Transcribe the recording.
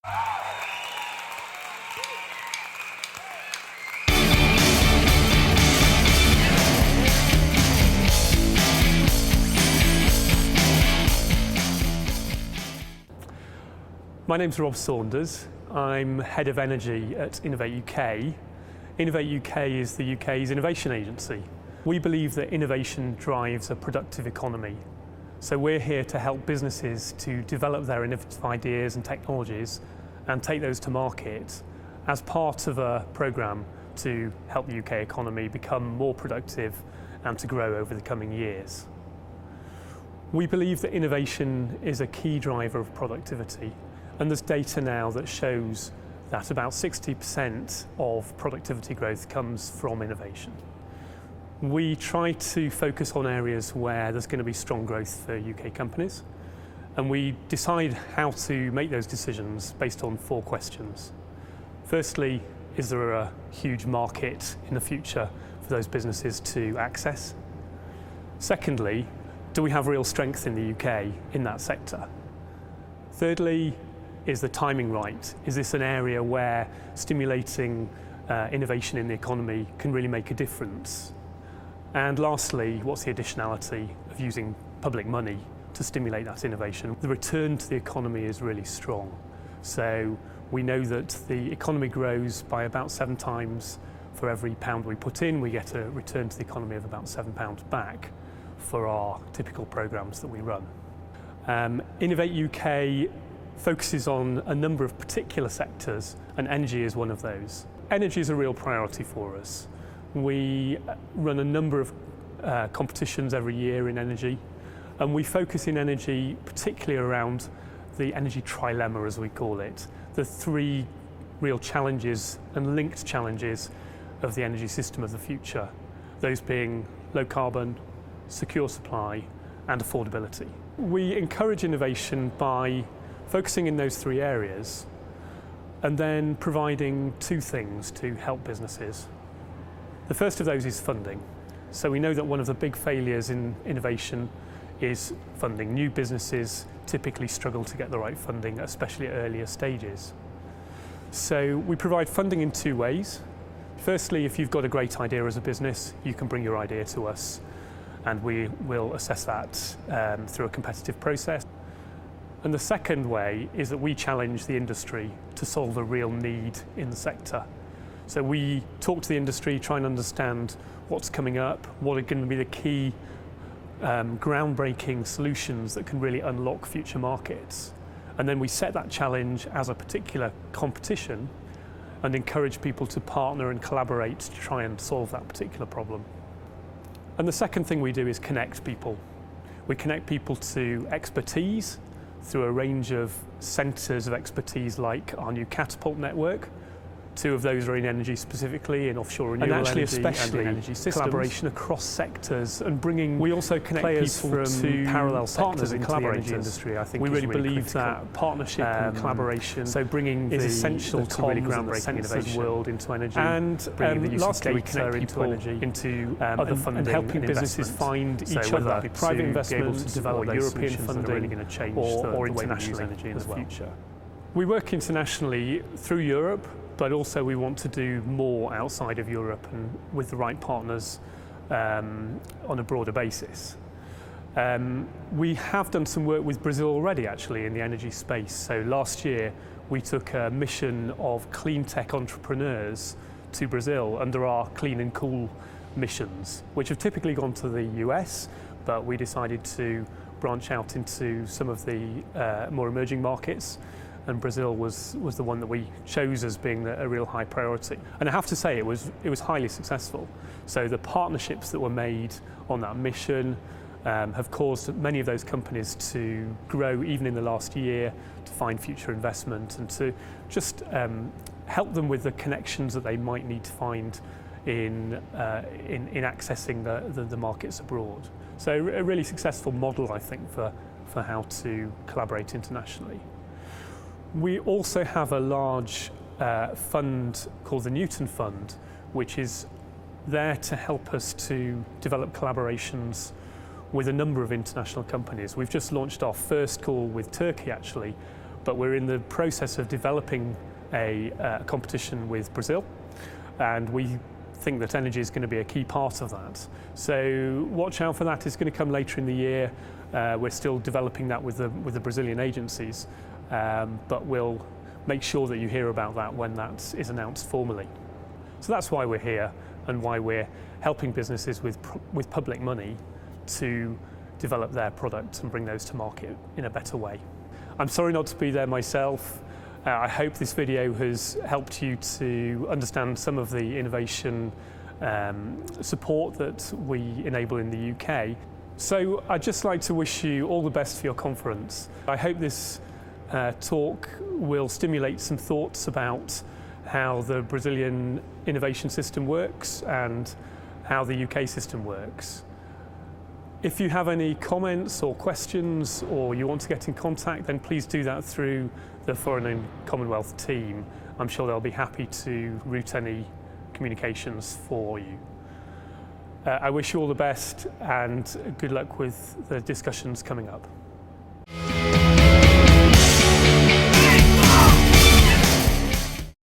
My name's Rob Saunders. I'm Head of Energy at Innovate UK. Innovate UK is the UK's innovation agency. We believe that innovation drives a productive economy. So we're here to help businesses to develop their innovative ideas and technologies and take those to market as part of a programme to help the UK economy become more productive and to grow over the coming years. We believe that innovation is a key driver of productivity. And there's data now that shows that about 60% of productivity growth comes from innovation. We try to focus on areas where there's going to be strong growth for UK companies, and we decide how to make those decisions based on 4 questions. Firstly, is there a huge market in the future for those businesses to access? Secondly, do we have real strength in the UK in that sector? Thirdly, is the timing right? Is this an area where stimulating innovation in the economy can really make a difference? And lastly, what's the additionality of using public money to stimulate that innovation? The return to the economy is really strong. So we know that the economy grows by about 7 times for every pound we put in. We get a return to the economy of about £7 back for our typical programmes that we run. Innovate UK focuses on a number of particular sectors, and energy is one of those. Energy is a real priority for us. We run a number of competitions every year in energy, and we focus in energy particularly around the energy trilemma, as we call it, the 3 real challenges and linked challenges of the energy system of the future, those being low carbon, secure supply, and affordability. We encourage innovation by focusing in those 3 areas and then providing 2 things to help businesses. The first of those is funding. So we know that one of the big failures in innovation is funding. New businesses typically struggle to get the right funding, especially at earlier stages. So we provide funding in 2 ways. Firstly, if you've got a great idea as a business, you can bring your idea to us and we will assess that through a competitive process. And the second way is that we challenge the industry to solve a real need in the sector. So we talk to the industry, try and understand what's coming up, what are going to be the key groundbreaking solutions that can really unlock future markets. And then we set that challenge as a particular competition and encourage people to partner and collaborate to try and solve that particular problem. And the second thing we do is connect people. We connect people to expertise through a range of centres of expertise like our new Catapult network. 2 of those are in energy specifically, in offshore renewable energy, especially and in energy systems. Collaboration across sectors and bringing we also connect players people to parallel partners in the energy industry. I think we really believe critical. That partnership and collaboration so bringing is essential to really groundbreaking innovation world into energy and bringing the use lastly, of data into energy, into other funding and helping businesses find each other, be private investments to develop or European funding that are really going to change or international energy in the future. We work internationally through Europe, but also we want to do more outside of Europe and with the right partners on a broader basis. We have done some work with Brazil already actually in the energy space. So last year we took a mission of clean tech entrepreneurs to Brazil under our Clean and Cool missions, which have typically gone to the US, but we decided to branch out into some of the more emerging markets. And Brazil was the one that we chose as being a real high priority. And I have to say it was highly successful. So the partnerships that were made on that mission have caused many of those companies to grow even in the last year, to find future investment and to just help them with the connections that they might need to find in accessing the markets abroad. So a really successful model, I think, for how to collaborate internationally. We also have a large fund called the Newton Fund, which is there to help us to develop collaborations with a number of international companies. We've just launched our first call with Turkey actually, but we're in the process of developing a competition with Brazil, and we think that energy is going to be a key part of that. So watch out for that. It's going to come later in the year. We're still developing that with the Brazilian agencies, but we'll make sure that you hear about that when that is announced formally. So that's why we're here and why we're helping businesses with public money to develop their products and bring those to market in a better way. I'm sorry not to be there myself. I hope this video has helped you to understand some of the innovation support that we enable in the UK. So I'd just like to wish you all the best for your conference. I hope this talk will stimulate some thoughts about how the Brazilian innovation system works and how the UK system works. If you have any comments or questions, or you want to get in contact, then please do that through the Foreign and Commonwealth team. I'm sure they'll be happy to route any communications for you. I wish you all the best and good luck with the discussions coming up.